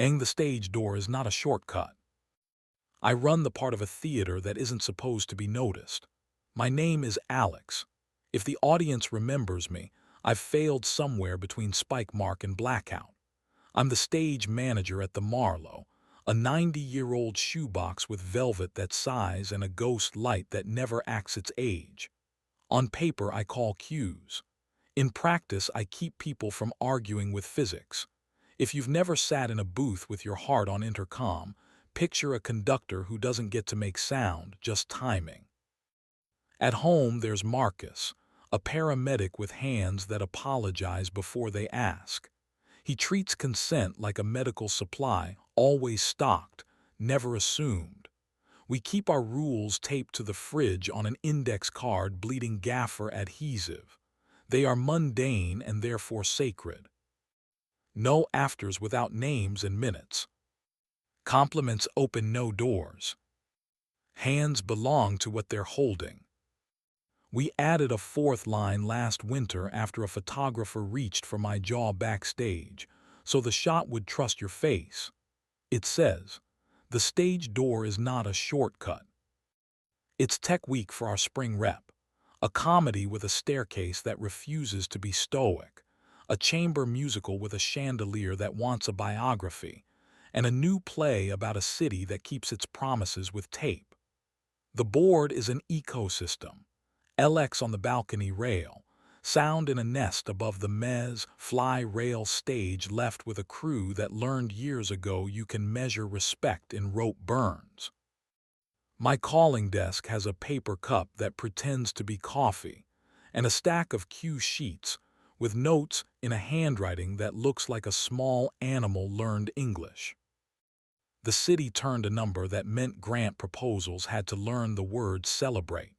The stage door is not a shortcut. I run the part of a theater that isn't supposed to be noticed. My name is Alex. If the audience remembers me, I've failed somewhere between Spike Mark and Blackout. I'm the stage manager at the Marlowe, a 90-year-old shoebox with velvet that sighs and a ghost light that never acts its age. On paper, I call cues. In practice, I keep people from arguing with physics. If you've never sat in a booth with your heart on intercom, picture a conductor who doesn't get to make sound, just timing. At home, there's Marcus, a paramedic with hands that apologize before they ask. He treats consent like a medical supply, always stocked, never assumed. We keep our rules taped to the fridge on an index card bleeding gaffer adhesive. They are mundane and therefore sacred. No afters without names and minutes. Compliments open no doors. Hands belong to what they're holding. We added a fourth line last winter after a photographer reached for my jaw backstage, so the shot would trust your face. It says, "The stage door is not a shortcut." It's Tech Week for our spring rep, a comedy with a staircase that refuses to be stoic, a chamber musical with a chandelier that wants a biography, and a new play about a city that keeps its promises with tape. The board is an ecosystem. LX on the balcony rail, sound in a nest above the mez, fly rail stage left with a crew that learned years ago you can measure respect in rope burns. My calling desk has a paper cup that pretends to be coffee, and a stack of cue sheets with notes in a handwriting that looks like a small animal learned English. The city turned a number that meant grant proposals had to learn the word celebrate.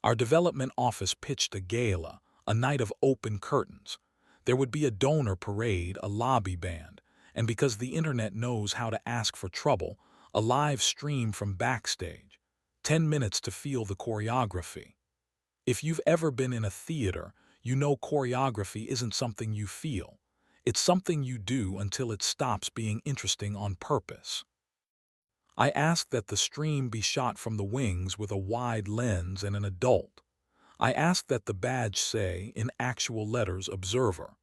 Our development office pitched a gala, a night of open curtains. There would be a donor parade, a lobby band, and because the internet knows how to ask for trouble, a live stream from Backstage. 10 minutes to feel the choreography. If you've ever been in a theater, you know choreography isn't something you feel. It's something you do until it stops being interesting on purpose. I asked that the stream be shot from the wings with a wide lens and an adult. I asked that the badge say, in actual letters, observer.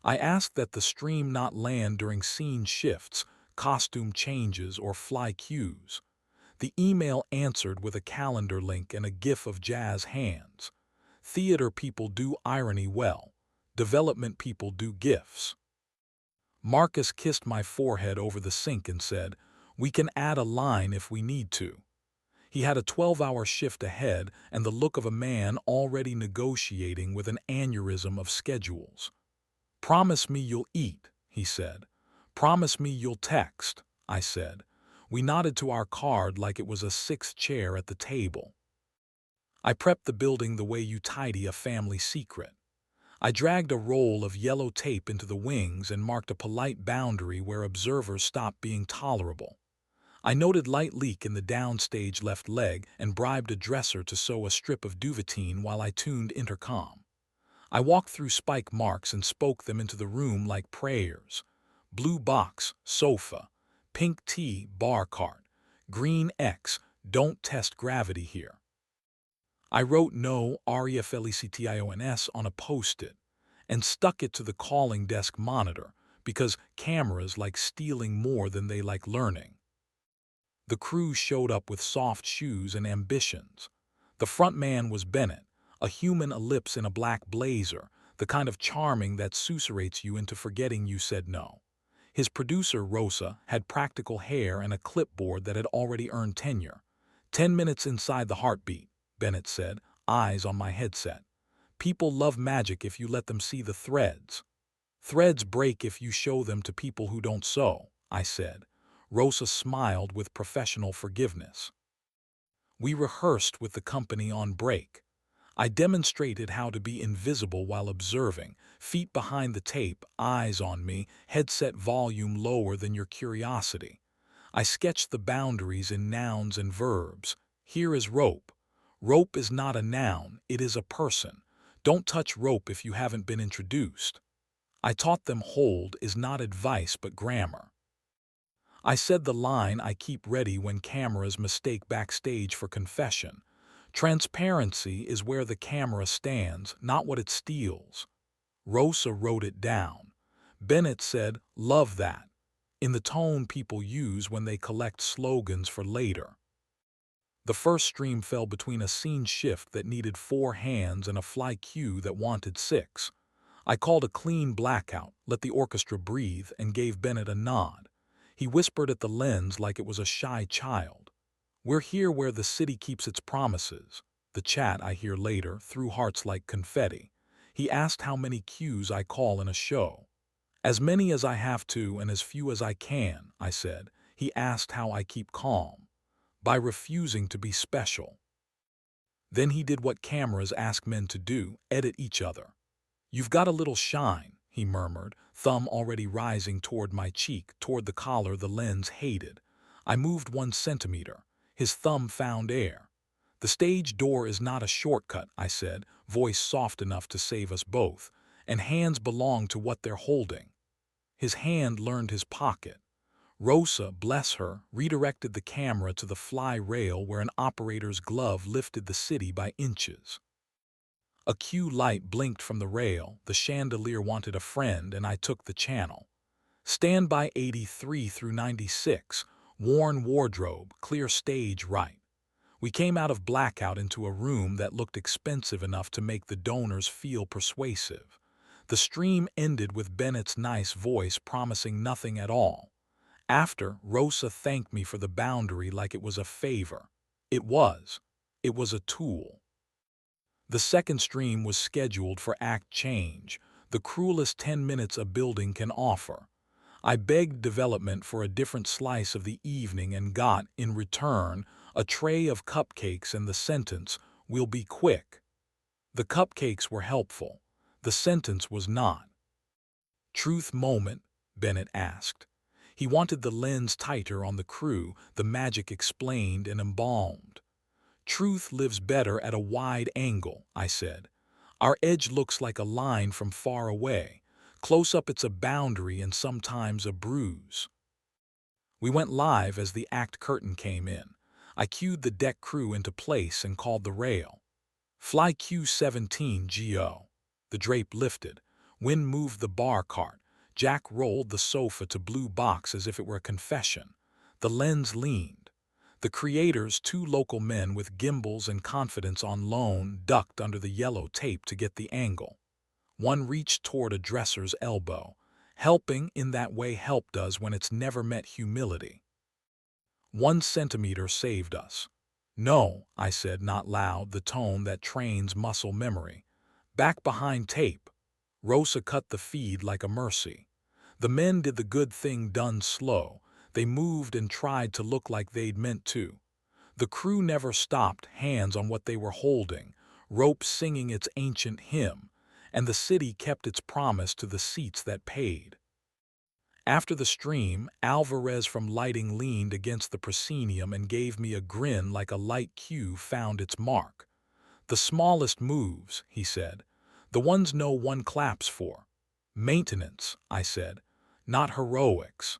I asked that the stream not land during scene shifts, costume changes, or fly cues. The email answered with a calendar link and a gif of jazz hands. Theater people do irony well. Development people do gifs. Marcus kissed my forehead over the sink and said, "We can add a line if we need to." He had a 12-hour shift ahead and the look of a man already negotiating with an aneurysm of schedules. "Promise me you'll eat," he said. "Promise me you'll text," I said. We nodded to our card like it was a sixth chair at the table. I prepped the building the way you tidy a family secret. I dragged a roll of yellow tape into the wings and marked a polite boundary where observers stopped being tolerable. I noted light leak in the downstage left leg and bribed a dresser to sew a strip of duvetine while I tuned intercom. I walked through spike marks and spoke them into the room like prayers. Blue box, sofa. Pink tea, bar cart. Green X, don't test gravity here. I wrote no REFLECTIONS on a post-it and stuck it to the calling desk monitor because cameras like stealing more than they like learning. The crew showed up with soft shoes and ambitions. The front man was Bennett, a human ellipse in a black blazer, the kind of charming that susurrates you into forgetting you said no. His producer, Rosa, had practical hair and a clipboard that had already earned tenure. 10 minutes inside the heartbeat, Bennett said, eyes on my headset. People love magic if you let them see the threads. Threads break if you show them to people who don't sew, I said. Rosa smiled with professional forgiveness. We rehearsed with the company on break. I demonstrated how to be invisible while observing, feet behind the tape, eyes on me, headset volume lower than your curiosity. I sketched the boundaries in nouns and verbs. Here is rope. Rope is not a noun, it is a person. Don't touch rope if you haven't been introduced. I taught them hold is not advice but grammar. I said the line I keep ready when cameras mistake backstage for confession. Transparency is where the camera stands, not what it steals. Rosa wrote it down. Bennett said, "Love that," in the tone people use when they collect slogans for later. The first stream fell between a scene shift that needed 4 hands and a fly cue that wanted 6. I called a clean blackout, let the orchestra breathe, and gave Bennett a nod. He whispered at the lens like it was a shy child. "We're here where the city keeps its promises." The chat I hear later threw hearts like confetti. He asked how many cues I call in a show. "As many as I have to and as few as I can," I said. He asked how I keep calm. "By refusing to be special." Then he did what cameras ask men to do, edit each other. "You've got a little shine," he murmured, thumb already rising toward my cheek, toward the collar the lens hated. I moved 1 centimeter. His thumb found air. "The stage door is not a shortcut," I said, voice soft enough to save us both, "and hands belong to what they're holding." His hand learned his pocket. Rosa, bless her, redirected the camera to the fly rail where an operator's glove lifted the city by inches. A cue light blinked from the rail, the chandelier wanted a friend, and I took the channel. Standby 83 through 96, worn wardrobe, clear stage right. We came out of blackout into a room that looked expensive enough to make the donors feel persuasive. The stream ended with Bennett's nice voice promising nothing at all. After, Rosa thanked me for the boundary like it was a favor. It was. It was a tool. The second stream was scheduled for act change, the cruelest 10 minutes a building can offer. I begged development for a different slice of the evening and got, in return, a tray of cupcakes and the sentence, "We'll be quick." The cupcakes were helpful. The sentence was not. "Truth moment?" Bennett asked. He wanted the lens tighter on the crew, the magic explained and embalmed. "Truth lives better at a wide angle," I said. "Our edge looks like a line from far away. Close up it's a boundary and sometimes a bruise." We went live as the act curtain came in. I cued the deck crew into place and called the rail. "Fly Q17 GO." The drape lifted. Wind moved the bar cart. Jack rolled the sofa to blue box as if it were a confession. The lens leaned. The creators, 2 local men with gimbals and confidence on loan, ducked under the yellow tape to get the angle. One reached toward a dresser's elbow. Helping in that way help does when it's never met humility. 1 centimeter saved us. "No," I said, not loud, the tone that trains muscle memory. "Back behind tape." Rosa cut the feed like a mercy. The men did the good thing done slow. They moved and tried to look like they'd meant to. The crew never stopped, hands on what they were holding, rope singing its ancient hymn, and the city kept its promise to the seats that paid. After the stream, Alvarez from lighting leaned against the proscenium and gave me a grin like a light cue found its mark. "The smallest moves," he said. "The ones no one claps for." "Maintenance," I said, "not heroics."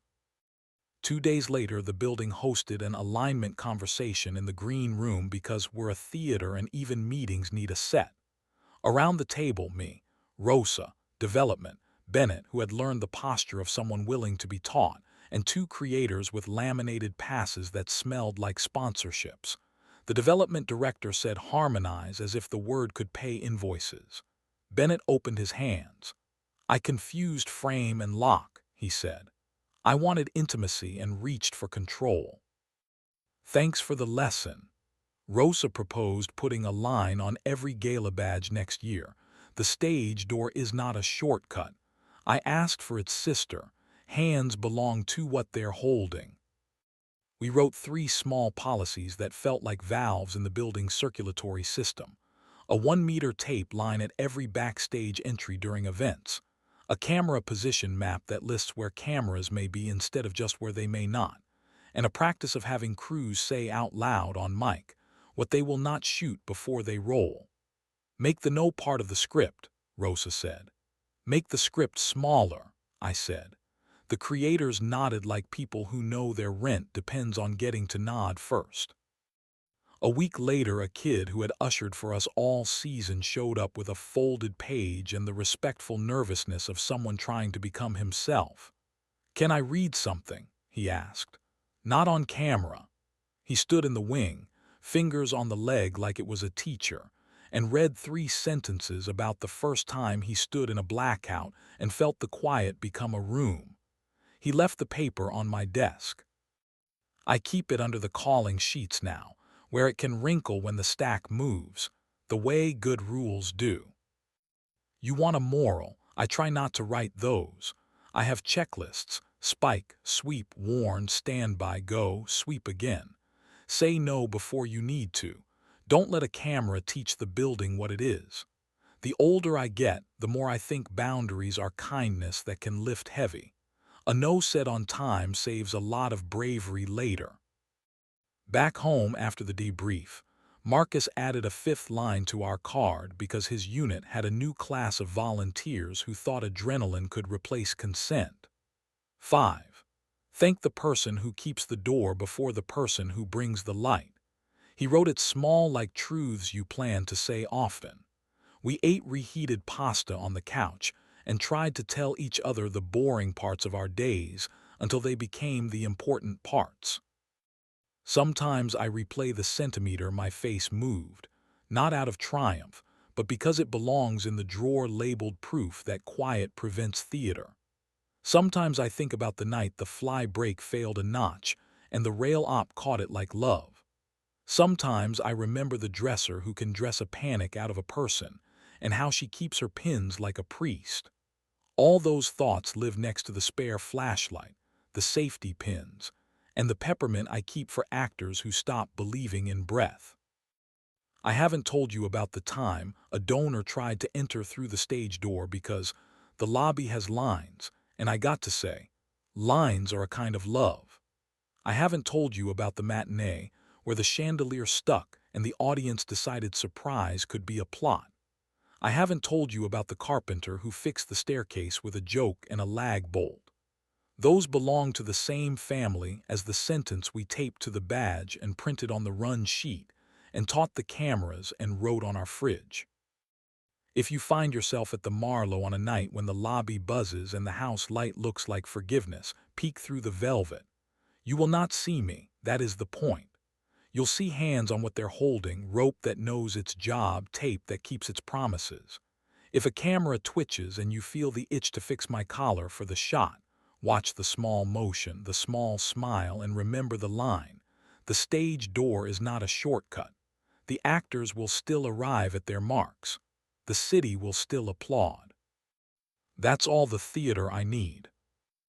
2 days later, the building hosted an alignment conversation in the green room because we're a theater and even meetings need a set. Around the table, me, Rosa, development, Bennett, who had learned the posture of someone willing to be taught, and 2 creators with laminated passes that smelled like sponsorships. The development director said harmonize as if the word could pay invoices. Bennett opened his hands. "I confused frame and lock," he said. "I wanted intimacy and reached for control." "Thanks for the lesson." Rosa proposed putting a line on every gala badge next year. "The stage door is not a shortcut." I asked for its sister. "Hands belong to what they're holding." We wrote 3 small policies that felt like valves in the building's circulatory system. A 1-meter tape line at every backstage entry during events. A camera position map that lists where cameras may be instead of just where they may not. And a practice of having crews say out loud on mic what they will not shoot before they roll. "Make the no part of the script," Rosa said. "Make the script smaller," I said. The creators nodded like people who know their rent depends on getting to nod first. A week later, a kid who had ushered for us all season showed up with a folded page and the respectful nervousness of someone trying to become himself. "Can I read something?" he asked. "Not on camera." He stood in the wing, fingers on the leg like it was a teacher, and read 3 sentences about the first time he stood in a blackout and felt the quiet become a room. He left the paper on my desk. I keep it under the calling sheets now, where it can wrinkle when the stack moves, the way good rules do. You want a moral? I try not to write those. I have checklists: spike, sweep, warn, stand by, go, sweep again. Say no before you need to. Don't let a camera teach the building what it is. The older I get, the more I think boundaries are kindness that can lift heavy. A no said on time saves a lot of bravery later. Back home after the debrief, Marcus added a 5th line to our card because his unit had a new class of volunteers who thought adrenaline could replace consent. 5. Thank the person who keeps the door before the person who brings the light. He wrote it small, like truths you plan to say often. We ate reheated pasta on the couch and tried to tell each other the boring parts of our days until they became the important parts. Sometimes I replay the centimeter my face moved, not out of triumph, but because it belongs in the drawer labeled proof that quiet prevents theater. Sometimes I think about the night the fly break failed a notch and the rail op caught it like love. Sometimes I remember the dresser who can dress a panic out of a person and how she keeps her pins like a priest. All those thoughts live next to the spare flashlight, the safety pins, and the peppermint I keep for actors who stop believing in breath. I haven't told you about the time a donor tried to enter through the stage door because the lobby has lines, and I got to say, lines are a kind of love. I haven't told you about the matinee where the chandelier stuck and the audience decided surprise could be a plot. I haven't told you about the carpenter who fixed the staircase with a joke and a lag bolt. Those belong to the same family as the sentence we taped to the badge and printed on the run sheet and taught the cameras and wrote on our fridge. If you find yourself at the Marlowe on a night when the lobby buzzes and the house light looks like forgiveness, peek through the velvet. You will not see me, that is the point. You'll see hands on what they're holding, rope that knows its job, tape that keeps its promises. If a camera twitches and you feel the itch to fix my collar for the shot, watch the small motion, the small smile, and remember the line. The stage door is not a shortcut. The actors will still arrive at their marks. The city will still applaud. That's all the theater I need.